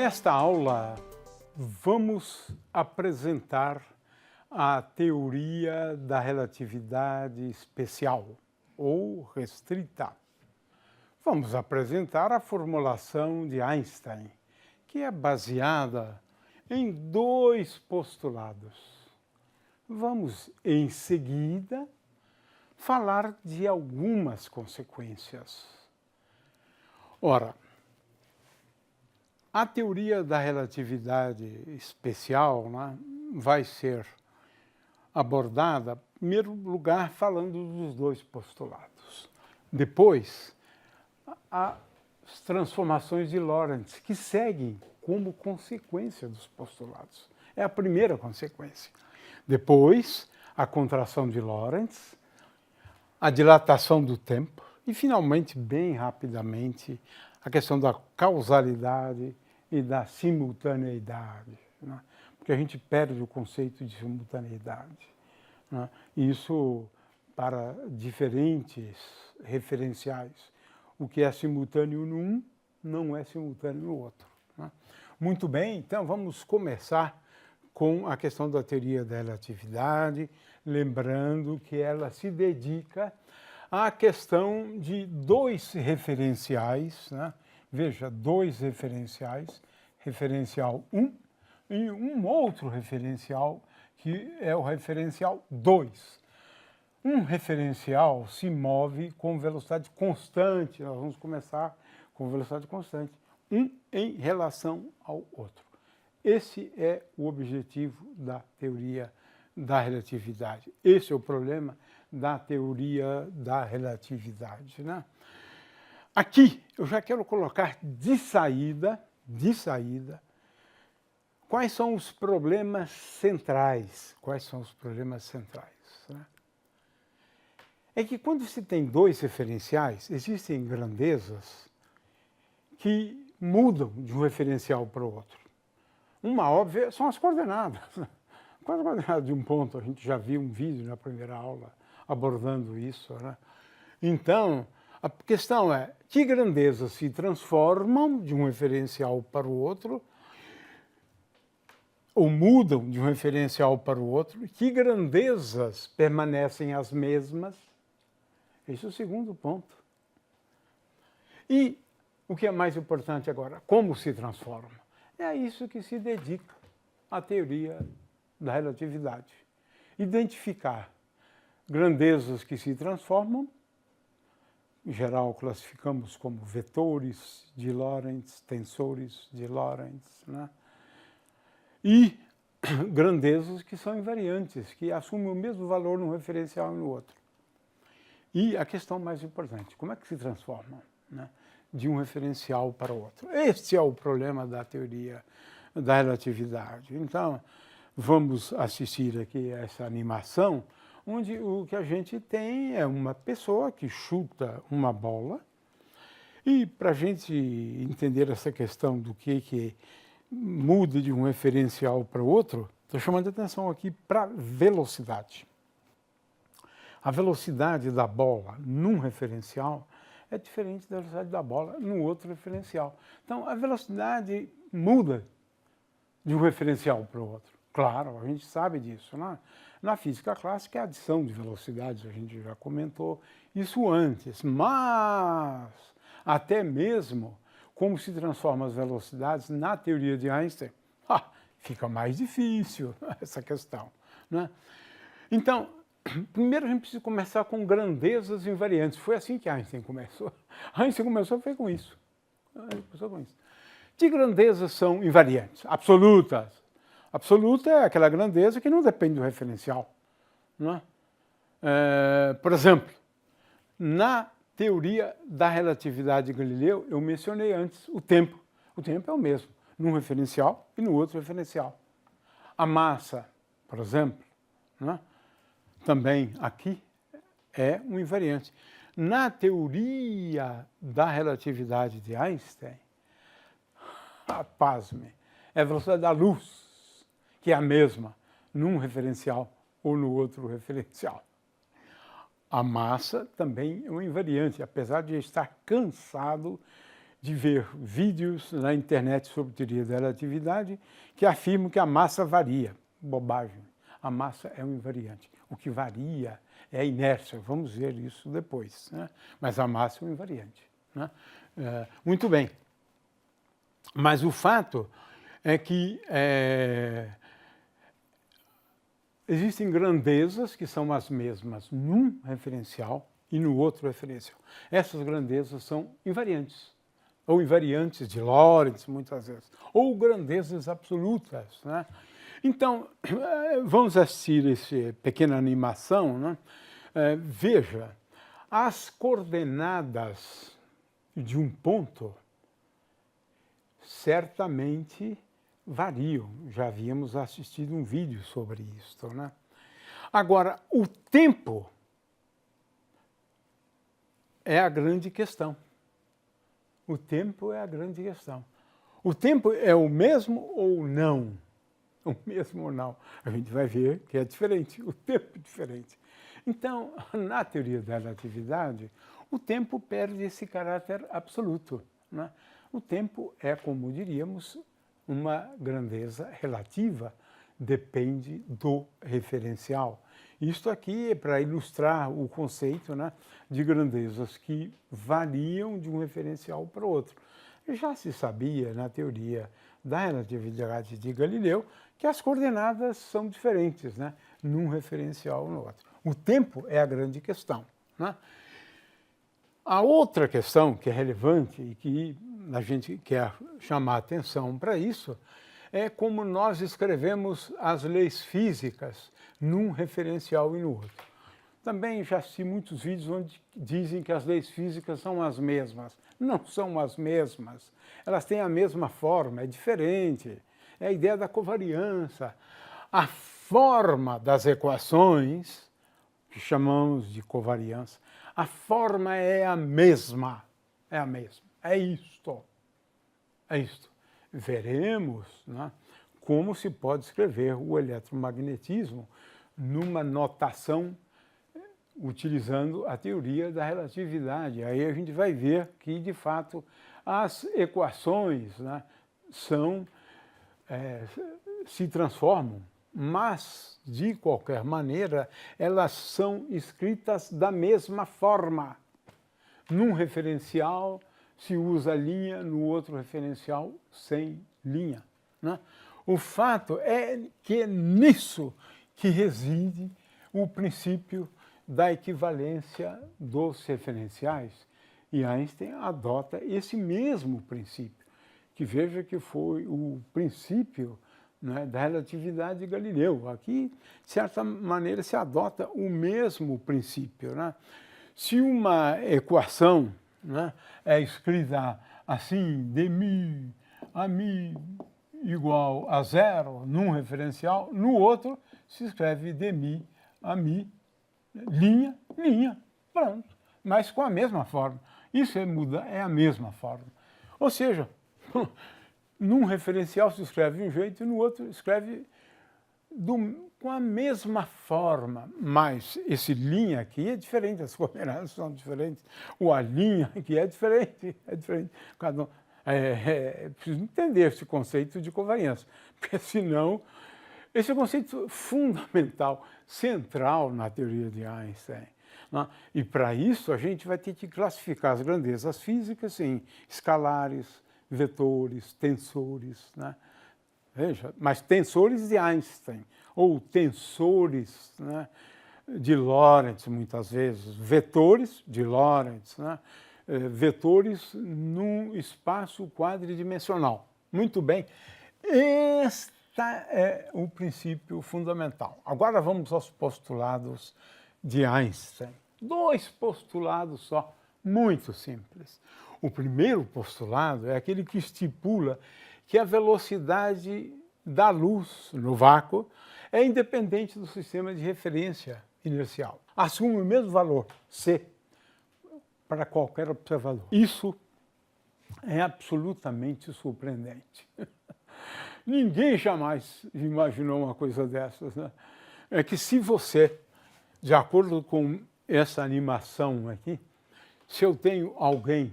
Nesta aula, vamos apresentar a teoria da relatividade especial ou restrita. Vamos apresentar a formulação de Einstein, que é baseada em dois postulados. Vamos, em seguida, falar de algumas consequências. Ora, a teoria da relatividade especial, né, vai ser abordada, em primeiro lugar, falando dos dois postulados. Depois, as transformações de Lorentz, que seguem como consequência dos postulados. É a primeira consequência. Depois, a contração de Lorentz, a dilatação do tempo e, finalmente, bem rapidamente, a questão da causalidade e da simultaneidade, né? Porque a gente perde o conceito de simultaneidade, né? Isso para diferentes referenciais. O que é simultâneo num não é simultâneo no outro, né? Muito bem, então vamos começar com a questão da teoria da relatividade, lembrando que ela se dedica à questão de dois referenciais, né? Veja, dois referenciais, referencial 1 e um outro referencial, que é o referencial 2. Um referencial se move com velocidade constante, nós vamos começar com velocidade constante, um em relação ao outro. Esse é o objetivo da teoria da relatividade. Esse é o problema da teoria da relatividade, né? Aqui eu já quero colocar de saída, quais são os problemas centrais. Quais são os problemas centrais, né? É que quando se tem dois referenciais, existem grandezas que mudam de um referencial para o outro. Uma óbvia são as coordenadas. Quais as coordenadas de um ponto? A gente já viu um vídeo na primeira aula abordando isso, né? Então, a questão é que grandezas se transformam de um referencial para o outro ou mudam de um referencial para o outro, que grandezas permanecem as mesmas. Esse é o segundo ponto. E o que é mais importante agora, como se transforma? É a isso que se dedica a teoria da relatividade. Identificar grandezas que se transformam, em geral classificamos como vetores de Lorentz, tensores de Lorentz, né? E grandezas que são invariantes, que assumem o mesmo valor num referencial e no outro. E a questão mais importante, como é que se transformam, né, de um referencial para o outro? Este é o problema da teoria da relatividade. Então, vamos assistir aqui a essa animação, onde o que a gente tem é uma pessoa que chuta uma bola. E para a gente entender essa questão do que muda de um referencial para o outro, estou chamando a atenção aqui para a velocidade. A velocidade da bola num referencial é diferente da velocidade da bola no outro referencial. Então, a velocidade muda de um referencial para o outro. Claro, a gente sabe disso, né? Na física clássica é a adição de velocidades, a gente já comentou isso antes, mas até mesmo como se transformam as velocidades na teoria de Einstein, fica mais difícil essa questão, né? Então, primeiro a gente precisa começar com grandezas invariantes. Foi assim que Einstein começou. Einstein começou foi com isso. Que grandezas são invariantes? Absolutas. Absoluta é aquela grandeza que não depende do referencial, né? Por exemplo, na teoria da relatividade de Galileu, eu mencionei antes o tempo. O tempo é o mesmo, num referencial e no outro referencial. A massa, por exemplo, né, também aqui é um invariante. Na teoria da relatividade de Einstein, pasme, é a velocidade da luz, que é a mesma num referencial ou no outro referencial. A massa também é um invariante, apesar de estar cansado de ver vídeos na internet sobre teoria da relatividade que afirmam que a massa varia. Bobagem. A massa é um invariante. O que varia é a inércia. Vamos ver isso depois, né? Mas a massa é um invariante, né? Muito bem. Mas o fato é que existem grandezas que são as mesmas num referencial e no outro referencial. Essas grandezas são invariantes, ou invariantes de Lorentz, muitas vezes, ou grandezas absolutas, né? Então, vamos assistir essa pequena animação, né? Veja, as coordenadas de um ponto certamente variam. Já havíamos assistido um vídeo sobre isso, né? Agora, o tempo é a grande questão. O tempo é a grande questão. O tempo é o mesmo ou não? O mesmo ou não? A gente vai ver que é diferente, o tempo é diferente. Então, na teoria da relatividade, o tempo perde esse caráter absoluto, né? O tempo é, como diríamos, uma grandeza relativa, depende do referencial. Isto aqui é para ilustrar o conceito, né, de grandezas que variam de um referencial para o outro. Já se sabia, na teoria da relatividade de Galileu, que as coordenadas são diferentes, né, num referencial ou no outro. O tempo é a grande questão, né? A outra questão que é relevante e que a gente quer chamar a atenção para isso é como nós escrevemos as leis físicas num referencial e no outro. Também já assisti muitos vídeos onde dizem que as leis físicas são as mesmas. Não são as mesmas. Elas têm a mesma forma, é diferente. É a ideia da covariância. A forma das equações, que chamamos de covariância, a forma é a mesma. É a mesma. É isto. É isto. Veremos, né, como se pode escrever o eletromagnetismo numa notação utilizando a teoria da relatividade. Aí a gente vai ver que, de fato, as equações, né, se transformam, mas, de qualquer maneira, elas são escritas da mesma forma. Num referencial se usa linha, no outro referencial sem linha, né? O fato é que é nisso que reside o princípio da equivalência dos referenciais. E Einstein adota esse mesmo princípio, que veja que foi o princípio, né, da relatividade de Galileu. Aqui, de certa maneira, se adota o mesmo princípio, né? Se uma equação, né, é escrita assim, dmi a mi igual a zero num referencial, no outro se escreve dmi a mi, linha, linha, pronto, mas com a mesma forma. Isso muda, é a mesma forma. Ou seja, num referencial se escreve de um jeito e no outro escreve com a mesma forma, mas esse linha aqui é diferente, as coordenadas são diferentes, o a linha aqui é diferente, Cada um, preciso entender esse conceito de covariância, porque senão, esse é um conceito fundamental, central na teoria de Einstein, né? E para isso a gente vai ter que classificar as grandezas físicas em escalares, vetores, tensores, né? Veja, mas tensores de Einstein, ou tensores, né, de Lorentz, muitas vezes, vetores de Lorentz, né, vetores num espaço quadridimensional. Muito bem, este é o princípio fundamental. Agora vamos aos postulados de Einstein. 2 postulados só, muito simples. O primeiro postulado é aquele que estipula que a velocidade da luz no vácuo é independente do sistema de referência inercial. Assume o mesmo valor, c, para qualquer observador. Isso é absolutamente surpreendente. Ninguém jamais imaginou uma coisa dessas, né? É que se você, de acordo com essa animação aqui, se eu tenho alguém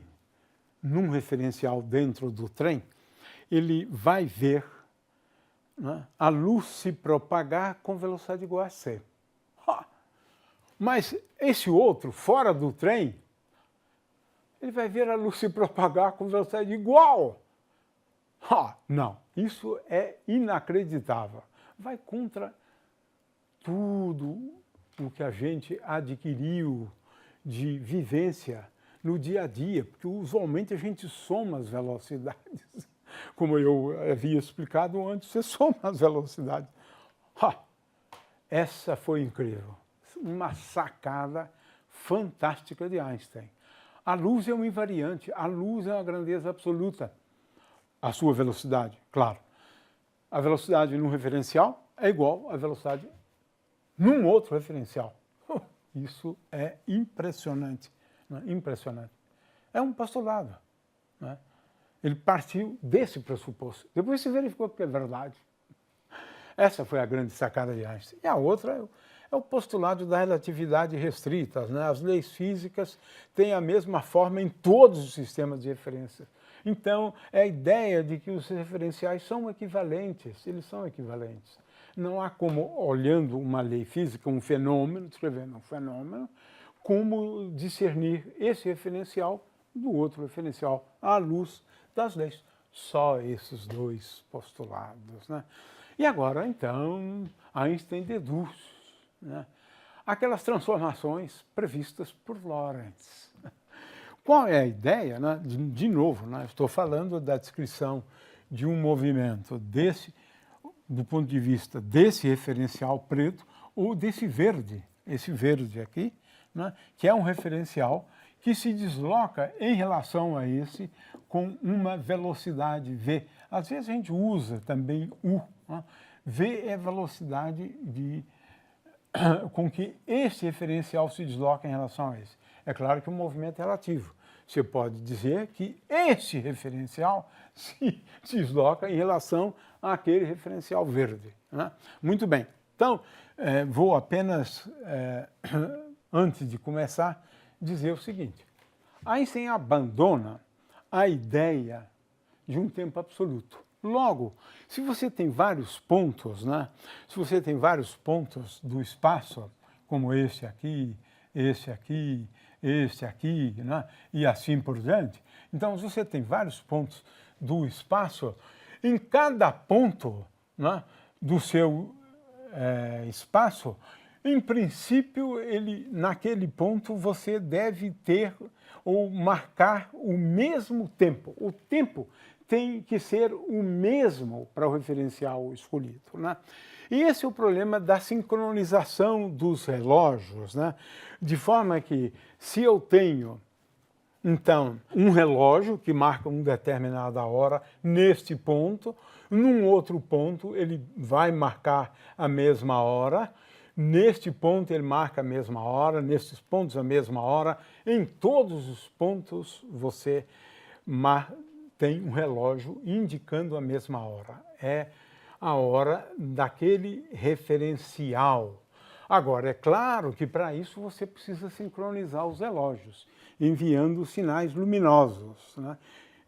num referencial dentro do trem, ele vai ver, né, a luz se propagar com velocidade igual a c. Mas esse outro, fora do trem, ele vai ver a luz se propagar com velocidade igual. Não, isso é inacreditável. Vai contra tudo o que a gente adquiriu de vivência no dia a dia, porque usualmente a gente soma as velocidades. Como eu havia explicado antes, você soma as velocidades. Essa foi incrível. Uma sacada fantástica de Einstein. A luz é uma invariante, a luz é uma grandeza absoluta. A sua velocidade, claro. A velocidade num referencial é igual à velocidade num outro referencial. Isso é impressionante, né? Impressionante. É um postulado, né? Ele partiu desse pressuposto. Depois se verificou que é verdade. Essa foi a grande sacada de Einstein. E a outra é o postulado da relatividade restrita, né? As leis físicas têm a mesma forma em todos os sistemas de referência. Então, é a ideia de que os referenciais são equivalentes, eles são equivalentes. Não há como, olhando uma lei física, um fenômeno, descrevendo um fenômeno, como discernir esse referencial do outro referencial à luz das leis. Só esses dois postulados, né? E agora, então, Einstein deduz, né, aquelas transformações previstas por Lorentz. Qual é a ideia? Né? De novo, né, estou falando da descrição de um movimento desse, do ponto de vista desse referencial preto ou desse verde, esse verde aqui, né, que é um referencial que se desloca em relação a esse com uma velocidade v. Às vezes a gente usa também u. Né? V é a velocidade com que esse referencial se desloca em relação a esse. É claro que o movimento é relativo. Você pode dizer que esse referencial se desloca em relação àquele referencial verde. Né? Muito bem. Então, vou apenas, antes de começar, dizer o seguinte. Einstein abandona a ideia de um tempo absoluto. Logo, se você tem vários pontos, né? Se você tem vários pontos do espaço, como esse aqui, esse aqui, esse aqui, né? E assim por diante, então se você tem vários pontos do espaço, em cada ponto, né, do seu espaço, em princípio, naquele ponto você deve ter ou marcar o mesmo tempo. O tempo tem que ser o mesmo para o referencial escolhido, né? E esse é o problema da sincronização dos relógios, né? De forma que, se eu tenho, então, um relógio que marca uma determinada hora neste ponto, num outro ponto ele vai marcar a mesma hora, neste ponto ele marca a mesma hora, nesses pontos a mesma hora, em todos os pontos você tem um relógio indicando a mesma hora. É a hora daquele referencial. Agora, é claro que para isso você precisa sincronizar os relógios, enviando sinais luminosos, né?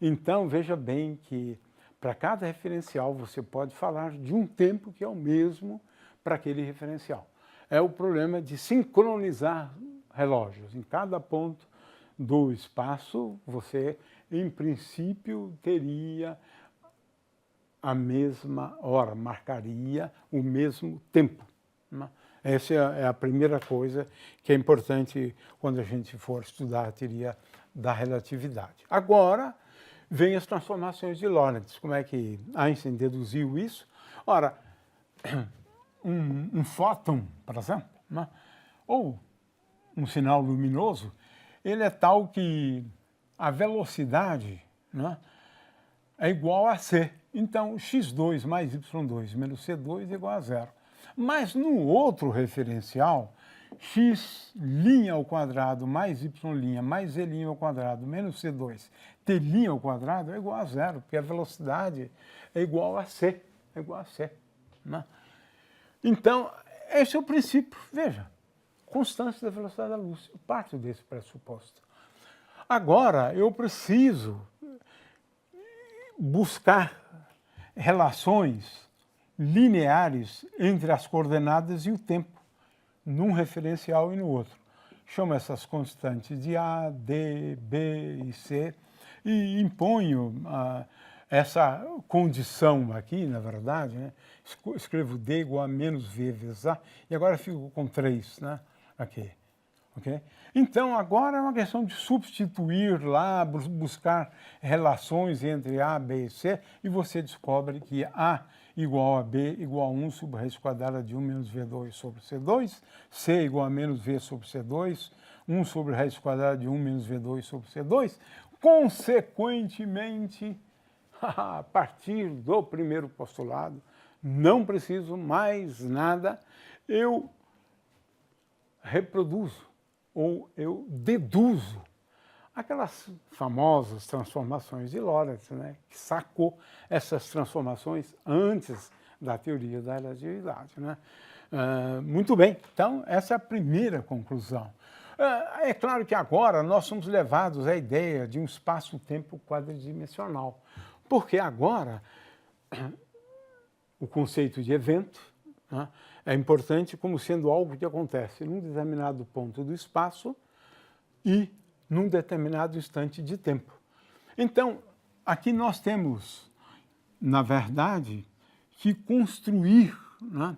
Então, veja bem que para cada referencial você pode falar de um tempo que é o mesmo para aquele referencial. É o problema de sincronizar relógios. Em cada ponto do espaço, você, em princípio, teria a mesma hora, marcaria o mesmo tempo, né? Essa é a primeira coisa que é importante quando a gente for estudar a teoria da relatividade. Agora, vem as transformações de Lorentz. Como é que Einstein deduziu isso? Ora, um fóton, por exemplo, né, ou um sinal luminoso, ele é tal que a velocidade, né, é igual a c. Então, x2 mais y2 menos c2 é igual a zero. Mas no outro referencial, x' ao quadrado mais y' mais z' ao quadrado menos c2 t' ao quadrado é igual a zero, porque a velocidade é igual a c. É igual a c, né? Então, esse é o princípio. Veja, constância da velocidade da luz. Eu parto desse pressuposto. Agora, eu preciso buscar relações lineares entre as coordenadas e o tempo, num referencial e no outro. Chamo essas constantes de A, D, B e C e imponho essa condição aqui, na verdade, né? Escrevo D igual a menos V vezes A, e agora fico com 3, né? Aqui. Okay? Então, agora é uma questão de substituir lá, buscar relações entre A, B e C, e você descobre que A igual a B igual a 1 sobre a raiz quadrada de 1 menos V2 sobre C2, C igual a menos V sobre C2, 1 sobre a raiz quadrada de 1 menos V2 sobre C2. Consequentemente, a partir do primeiro postulado, não preciso mais nada, eu reproduzo ou eu deduzo aquelas famosas transformações de Lorentz, né, que sacou essas transformações antes da teoria da relatividade. Né? Muito bem, então essa é a primeira conclusão. É claro que agora nós somos levados à ideia de um espaço-tempo quadridimensional, porque agora o conceito de evento, né, é importante como sendo algo que acontece num determinado ponto do espaço e num determinado instante de tempo. Então, aqui nós temos, na verdade, que construir, né,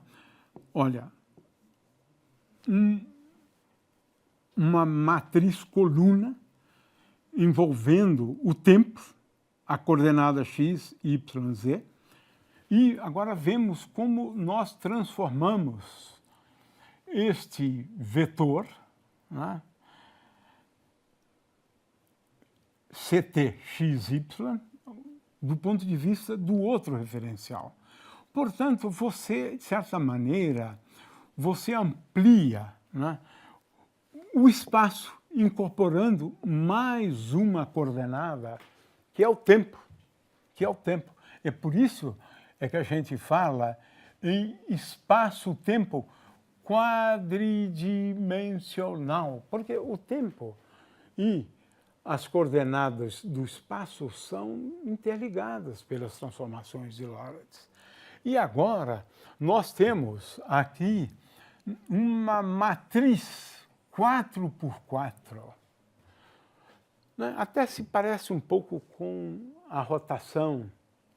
olha, uma matriz coluna envolvendo o tempo, a coordenada x, y, z, e agora vemos como nós transformamos este vetor, né, CT, x, y, do ponto de vista do outro referencial. Portanto, você, de certa maneira, você amplia, né, o espaço incorporando mais uma coordenada, que é o tempo. É por isso que a gente fala em espaço-tempo quadridimensional, porque o tempo e as coordenadas do espaço são interligadas pelas transformações de Lorentz. E agora nós temos aqui uma matriz 4x4. Né? Até se parece um pouco com a rotação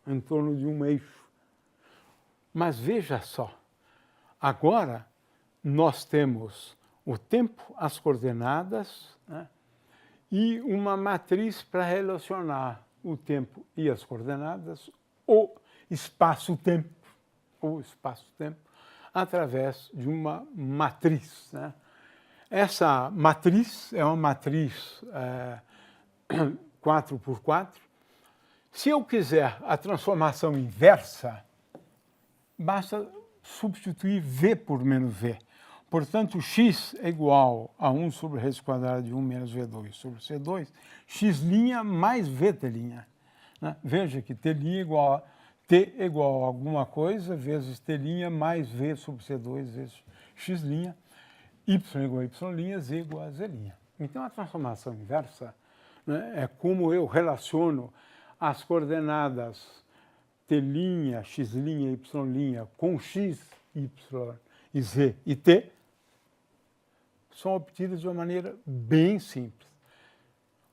em torno de um eixo. Mas veja só, agora nós temos o tempo, as coordenadas, né, e uma matriz para relacionar o tempo e as coordenadas, o espaço-tempo, através de uma matriz. Né? Essa matriz é uma matriz 4x4. Se eu quiser a transformação inversa, basta substituir V por menos V. Portanto, x é igual a 1 sobre a raiz quadrada de 1 menos V2 sobre C2, x' mais VT'. Né? Veja que T' T é igual a alguma coisa vezes T' mais V sobre C2 vezes x', y igual a y', z igual a z'. Então, a transformação inversa, né, é como eu relaciono as coordenadas T', x', y' com x, y e z e t, são obtidas de uma maneira bem simples.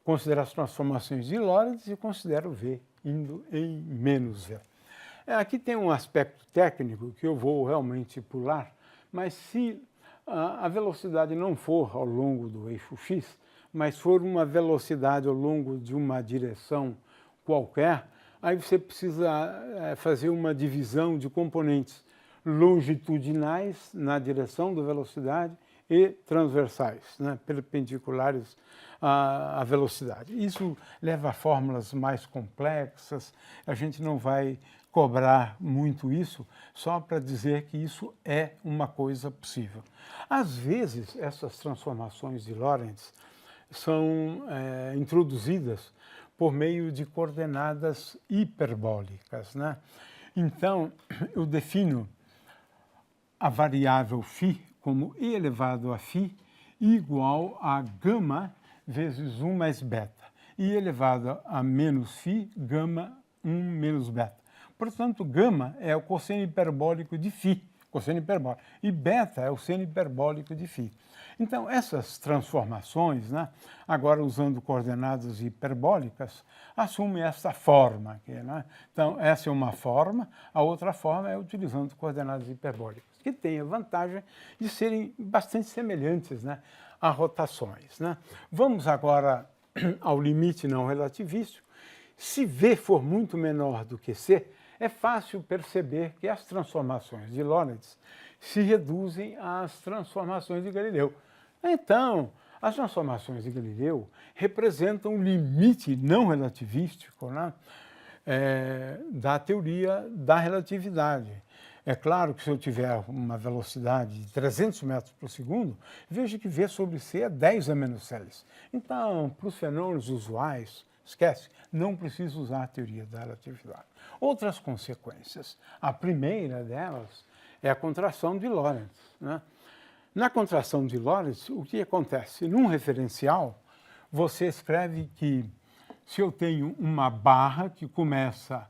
Considero as transformações de Lorentz e considero V indo em menos V. Aqui tem um aspecto técnico que eu vou realmente pular, mas se a velocidade não for ao longo do eixo x, mas for uma velocidade ao longo de uma direção qualquer, aí você precisa fazer uma divisão de componentes longitudinais na direção da velocidade e transversais, né, perpendiculares à velocidade. Isso leva a fórmulas mais complexas, a gente não vai cobrar muito isso, só para dizer que isso é uma coisa possível. Às vezes, essas transformações de Lorentz são introduzidas por meio de coordenadas hiperbólicas. Né? Então, eu defino a variável φ como e elevado a φ igual a gama vezes 1 mais beta, e elevado a menos φ, gama 1 menos beta. Portanto, gama é o cosseno hiperbólico de φ, cosseno hiperbólico, e beta é o seno hiperbólico de φ. Então, essas transformações, né, agora usando coordenadas hiperbólicas, assumem essa forma aqui, né? Então, essa é uma forma, a outra forma é utilizando coordenadas hiperbólicas, que tem a vantagem de serem bastante semelhantes, né, a rotações, né? Vamos agora ao limite não relativístico. Se V for muito menor do que C, é fácil perceber que as transformações de Lorentz se reduzem às transformações de Galileu. Então, as transformações de Galileu representam o limite não relativístico, né, da teoria da relatividade. É claro que se eu tiver uma velocidade de 300 metros por segundo, veja que V sobre C é 10 a menos 6. Então, para os fenômenos usuais, esquece, não preciso usar a teoria da relatividade. Outras consequências. A primeira delas é a contração de Lorentz, né? Na contração de Lorentz, o que acontece? Num referencial, você escreve que se eu tenho uma barra que começa,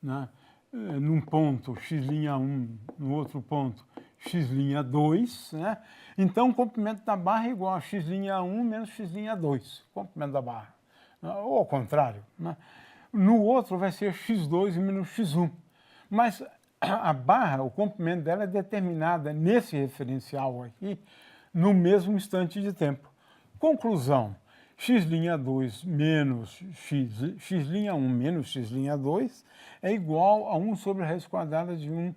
né, num ponto x'1, no outro ponto x'2, né, então o comprimento da barra é igual a x'1 menos x'2, comprimento da barra. Ou ao contrário, né? No outro vai ser x2 menos x1. Mas a barra, o comprimento dela é determinada nesse referencial aqui, no mesmo instante de tempo. Conclusão, x'2 menos x'1 menos x'2 é igual a 1 sobre a raiz quadrada de 1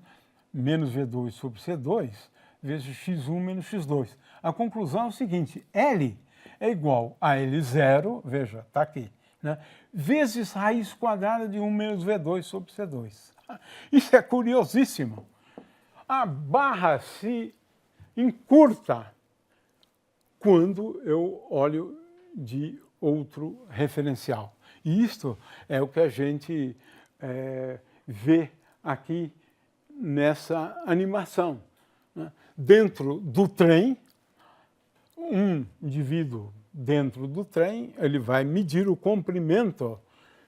menos V2 sobre C2 vezes x1 menos x2. A conclusão é o seguinte, L é igual a L0, veja, está aqui, né, vezes raiz quadrada de 1 menos V2 sobre C2. Isso é curiosíssimo. A barra se encurta quando eu olho de outro referencial. E isto é o que a gente vê aqui nessa animação, né? Dentro do trem, um indivíduo dentro do trem, ele vai medir o comprimento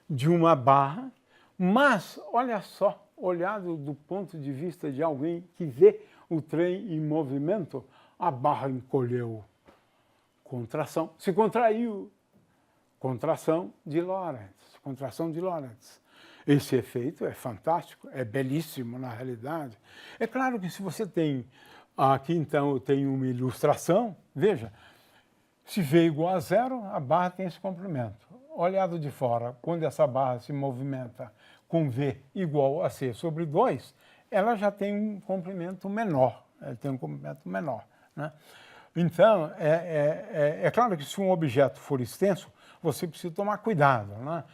de uma barra, mas, olha só, olhado do ponto de vista de alguém que vê o trem em movimento, a barra encolheu. Contração, se contraiu. Contração de Lorentz, contração de Lorentz. Esse efeito é fantástico, é belíssimo na realidade. É claro que se você tem, aqui então eu tenho uma ilustração, veja, se V igual a 0, a barra tem esse comprimento. Olhado de fora, quando essa barra se movimenta com V igual a C sobre 2, ela já tem um comprimento menor, ela tem um comprimento menor, né? Então, é claro que se um objeto for extenso, você precisa tomar cuidado, né?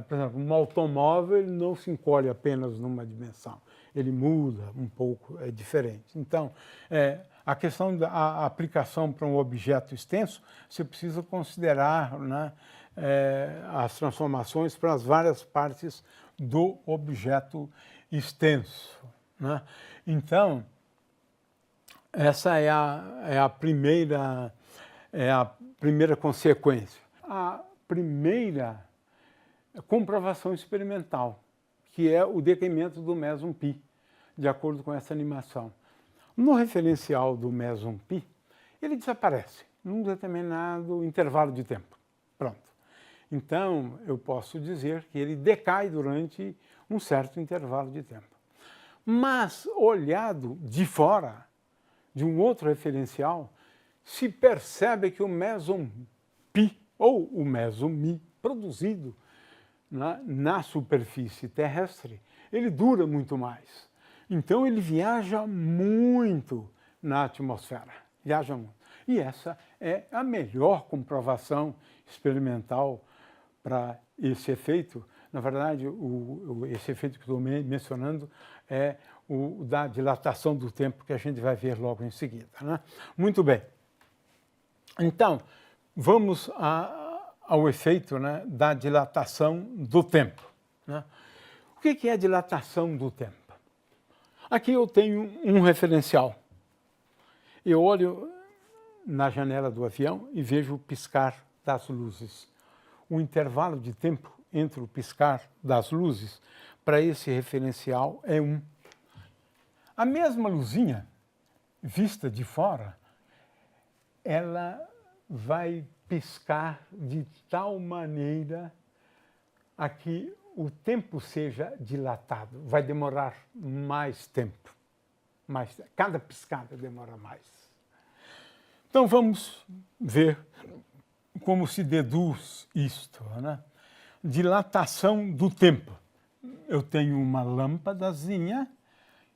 Por exemplo, um automóvel ele não se encolhe apenas numa dimensão, ele muda um pouco, é diferente. Então, a questão da aplicação para um objeto extenso, você precisa considerar, né, as transformações para as várias partes do objeto extenso, né? Então, essa é a primeira consequência. A primeira comprovação experimental, que é o decaimento do meson π, de acordo com essa animação. No referencial do meson π, ele desaparece num determinado intervalo de tempo. Pronto. Então, eu posso dizer que ele decai durante um certo intervalo de tempo. Mas, olhado de fora, de um outro referencial, se percebe que o meson π, ou o meson μ, produzido na superfície terrestre, ele dura muito mais. Então, ele viaja muito na atmosfera, viaja muito. E essa é a melhor comprovação experimental para esse efeito. Na verdade, esse efeito que estou mencionando é o da dilatação do tempo, que a gente vai ver logo em seguida, né? Muito bem. Então, vamos ao efeito, né, da dilatação do tempo, né? O que é a dilatação do tempo? Aqui eu tenho um referencial. Eu olho na janela do avião e vejo piscar das luzes. O intervalo de tempo entre o piscar das luzes para esse referencial é 1. A mesma luzinha, vista de fora, ela vai piscar de tal maneira a que o tempo seja dilatado. Vai demorar mais tempo. Cada piscada demora mais. Então vamos ver como se deduz isto, né? Dilatação do tempo. Eu tenho uma lâmpadazinha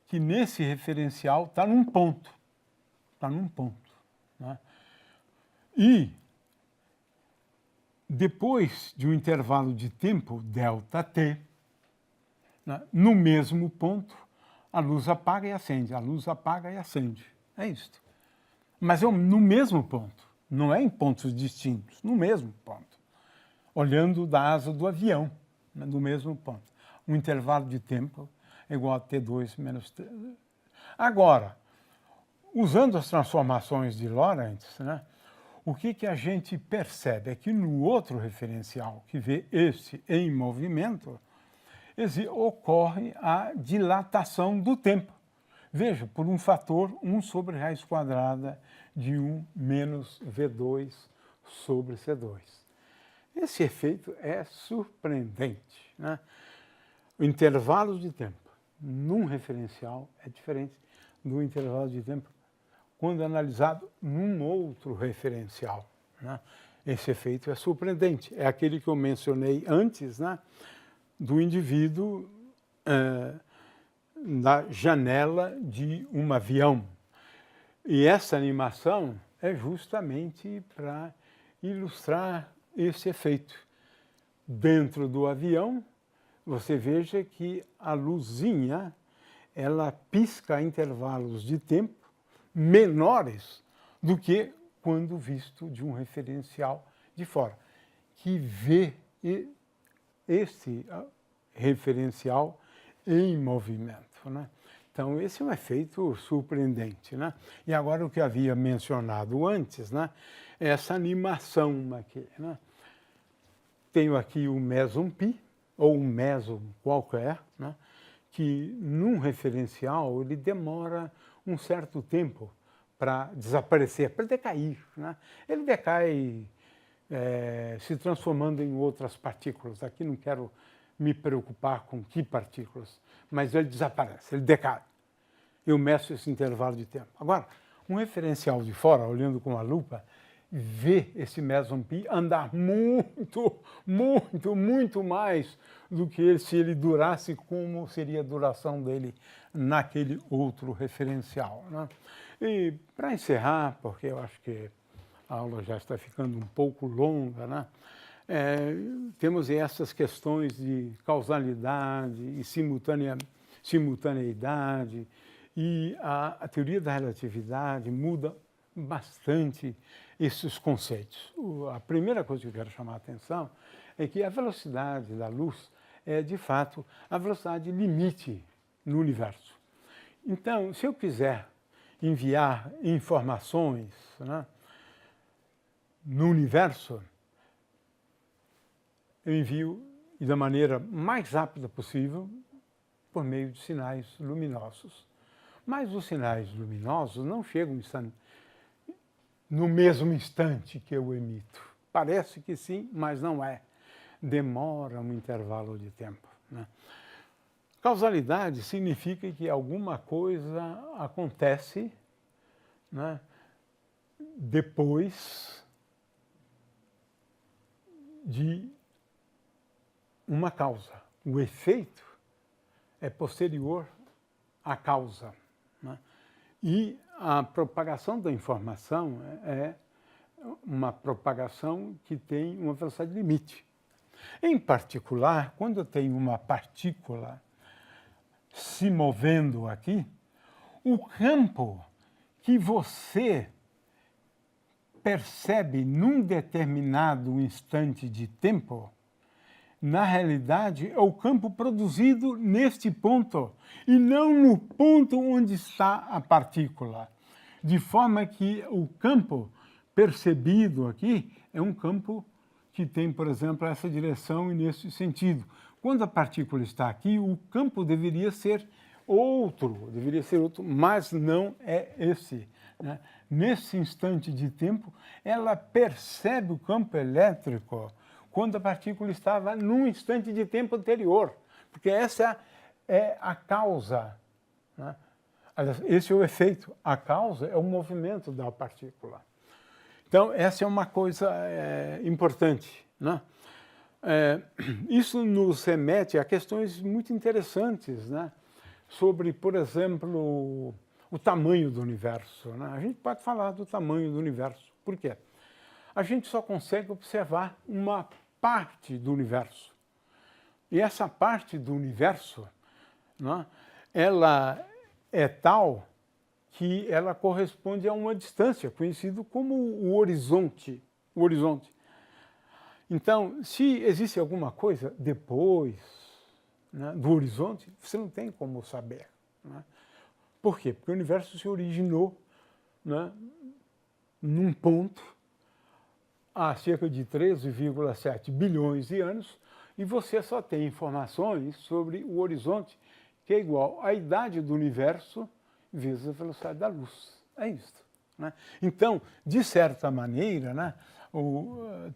que nesse referencial está num ponto. Está num ponto. Né? E depois de um intervalo de tempo, ΔT, né, no mesmo ponto, a luz apaga e acende, a luz apaga e acende. É isso. Mas é no mesmo ponto, não é em pontos distintos, no mesmo ponto. Olhando da asa do avião, né, no mesmo ponto. Um intervalo de tempo é igual a T2 menos T. Agora, usando as transformações de Lorentz, né, o que a gente percebe é que no outro referencial, que vê este em movimento, ocorre a dilatação do tempo. Veja, por um fator 1 sobre raiz quadrada de 1 menos V2 sobre C2. Esse efeito é surpreendente. Né? O intervalo de tempo num referencial é diferente do intervalo de tempo quando analisado num outro referencial. Né? Esse efeito é surpreendente. É aquele que eu mencionei antes, né? Do indivíduo na janela de um avião. E essa animação é justamente para ilustrar esse efeito. Dentro do avião, você veja que a luzinha, ela pisca a intervalos de tempo menores do que quando visto de um referencial de fora, que vê esse referencial em movimento. Né? Então, esse é um efeito surpreendente. Né? E agora, o que eu havia mencionado antes, né? É essa animação aqui. Né? Tenho aqui o meson π, ou um meson qualquer, né? Que num referencial ele demora um certo tempo para desaparecer, para decair. Né? Ele decai se transformando em outras partículas. Aqui não quero me preocupar com que partículas, mas ele desaparece, ele decai. Eu meço esse intervalo de tempo. Agora, um referencial de fora, olhando com a lupa, vê esse meson π andar muito mais do que se ele durasse, como seria a duração dele naquele outro referencial. Né? E para encerrar, porque eu acho que a aula já está ficando um pouco longa, né? Temos essas questões de causalidade e simultaneidade, e a teoria da relatividade muda bastante esses conceitos. A primeira coisa que eu quero chamar a atenção é que a velocidade da luz é, de fato, a velocidade limite no universo. Então, se eu quiser enviar informações, né, no universo, eu envio da maneira mais rápida possível por meio de sinais luminosos. Mas os sinais luminosos não chegam no mesmo instante que eu emito. Parece que sim, mas não é. Demora um intervalo de tempo. Né? Causalidade significa que alguma coisa acontece, né, depois de uma causa. O efeito é posterior à causa. Né? E a propagação da informação é uma propagação que tem uma velocidade limite. Em particular, quando eu tenho uma partícula se movendo aqui, o campo que você percebe num determinado instante de tempo, na realidade, é o campo produzido neste ponto, e não no ponto onde está a partícula. De forma que o campo percebido aqui é um campo que tem, por exemplo, essa direção e nesse sentido. Quando a partícula está aqui, o campo deveria ser outro, mas não é esse, né? Nesse instante de tempo, ela percebe o campo elétrico quando a partícula estava num instante de tempo anterior, porque essa é a causa, né? Esse é o efeito. A causa é o movimento da partícula. Então, essa é uma coisa importante, né? Isso nos remete a questões muito interessantes, né? Sobre, por exemplo, o tamanho do universo, né? A gente pode falar do tamanho do universo. Por quê? A gente só consegue observar uma parte do universo. E essa parte do universo, né, ela é tal que ela corresponde a uma distância, conhecido como o horizonte. O horizonte. Então, se existe alguma coisa depois, né, do horizonte, você não tem como saber, né? Por quê? Porque o universo se originou, né, num ponto há cerca de 13,7 bilhões de anos e você só tem informações sobre o horizonte, que é igual à idade do universo vezes a velocidade da luz. É isso, né? Então, de certa maneira, né,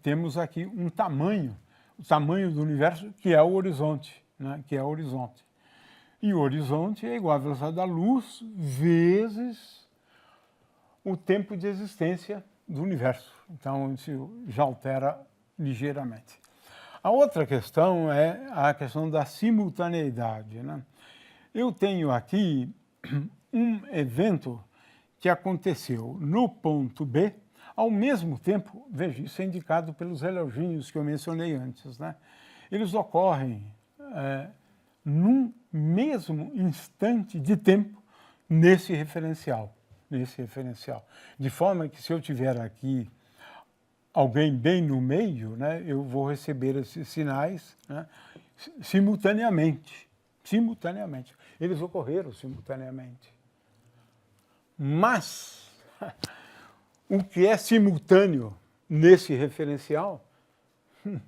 temos aqui um tamanho, o tamanho do universo, que é o horizonte, né, que é o horizonte. E o horizonte é igual à velocidade da luz vezes o tempo de existência do universo. Então, isso já altera ligeiramente. A outra questão é a questão da simultaneidade, né? Eu tenho aqui um evento que aconteceu no ponto B, ao mesmo tempo, veja, isso é indicado pelos reloginhos que eu mencionei antes, né? Eles ocorrem num mesmo instante de tempo nesse referencial. De forma que se eu tiver aqui alguém bem no meio, né, eu vou receber esses sinais, né, simultaneamente. Eles ocorreram simultaneamente. Mas o que é simultâneo nesse referencial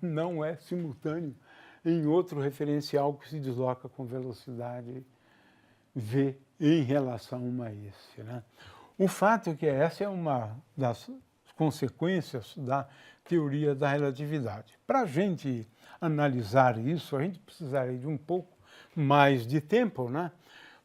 não é simultâneo em outro referencial que se desloca com velocidade v em relação a esse, né? O fato é que essa é uma das consequências da teoria da relatividade. Para a gente analisar isso, a gente precisaria de um pouco mais de tempo, né,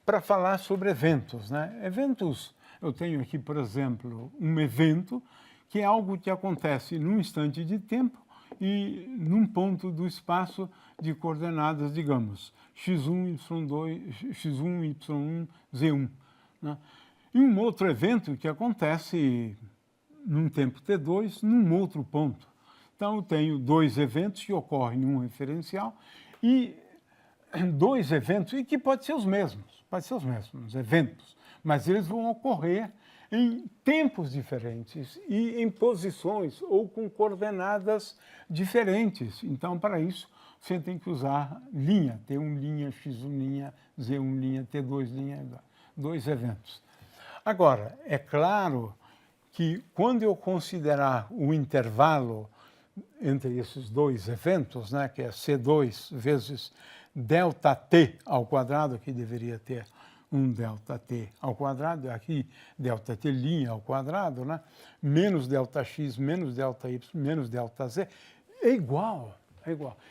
para falar sobre eventos, né? Eventos, eu tenho aqui, por exemplo, um evento que é algo que acontece num instante de tempo e num ponto do espaço de coordenadas, digamos, x1, y2, x1, y1, z1. Né? E um outro evento que acontece num tempo t2, num outro ponto. Então, eu tenho dois eventos que ocorrem em um referencial e dois eventos, e que podem ser os mesmos eventos, mas eles vão ocorrer em tempos diferentes e em posições ou com coordenadas diferentes. Então, para isso, você tem que usar linha, T1', X1', Z1', T2', dois eventos. Agora, é claro que quando eu considerar o intervalo entre esses dois eventos, né, que é C2 vezes ΔT ao quadrado, que deveria ter um ΔT ao quadrado, aqui ΔT' ao quadrado, né, menos ΔX, menos ΔY, menos ΔZ, é igual.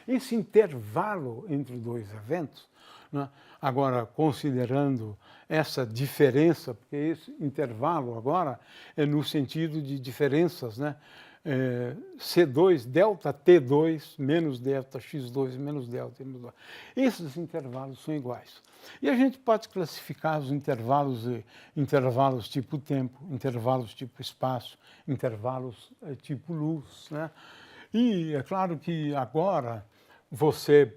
Esse intervalo entre dois eventos, né, agora considerando essa diferença, porque esse intervalo agora é no sentido de diferenças, né, C2, ΔT2, menos ΔX2, menos ΔT2. Esses intervalos são iguais. E a gente pode classificar os intervalos tipo tempo, intervalos tipo espaço, intervalos tipo luz, né? E é claro que agora você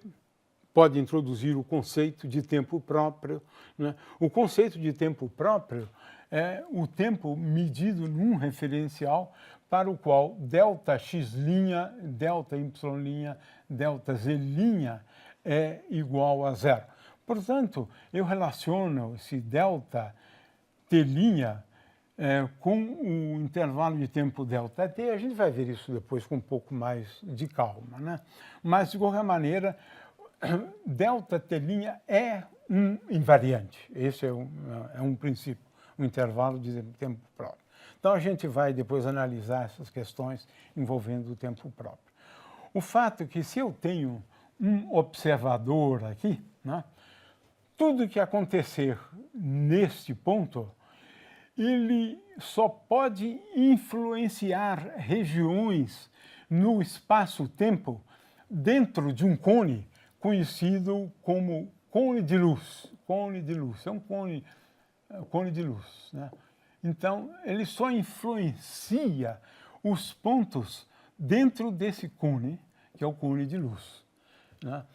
pode introduzir o conceito de tempo próprio, né? O conceito de tempo próprio é o tempo medido num referencial para o qual ΔX', ΔY', ΔZ' é igual a zero. Portanto, eu relaciono esse ΔT' com o intervalo de tempo ΔT, a gente vai ver isso depois com um pouco mais de calma, né? Mas, de qualquer maneira, ΔT' é um invariante. Esse é um princípio, um intervalo de tempo próprio. Então, a gente vai depois analisar essas questões envolvendo o tempo próprio. O fato é que, se eu tenho um observador aqui, né, tudo que acontecer neste ponto, ele só pode influenciar regiões no espaço-tempo dentro de um cone conhecido como cone de luz. Cone de luz, é um cone de luz, né? Então, ele só influencia os pontos dentro desse cone, que é o cone de luz, né?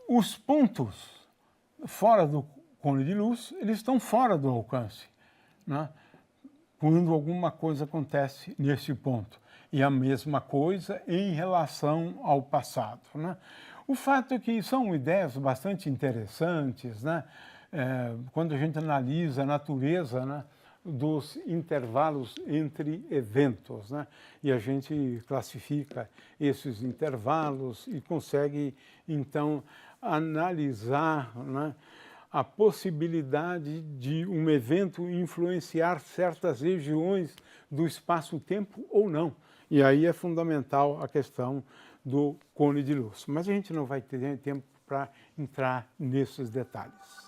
Os pontos fora do cone de luz, eles estão fora do alcance, né? Quando alguma coisa acontece nesse ponto. E a mesma coisa em relação ao passado, né? O fato é que são ideias bastante interessantes, né? Quando a gente analisa a natureza, né, dos intervalos entre eventos, né? E a gente classifica esses intervalos e consegue, então, analisar, né, a possibilidade de um evento influenciar certas regiões do espaço-tempo ou não. E aí é fundamental a questão do cone de luz. Mas a gente não vai ter tempo para entrar nesses detalhes.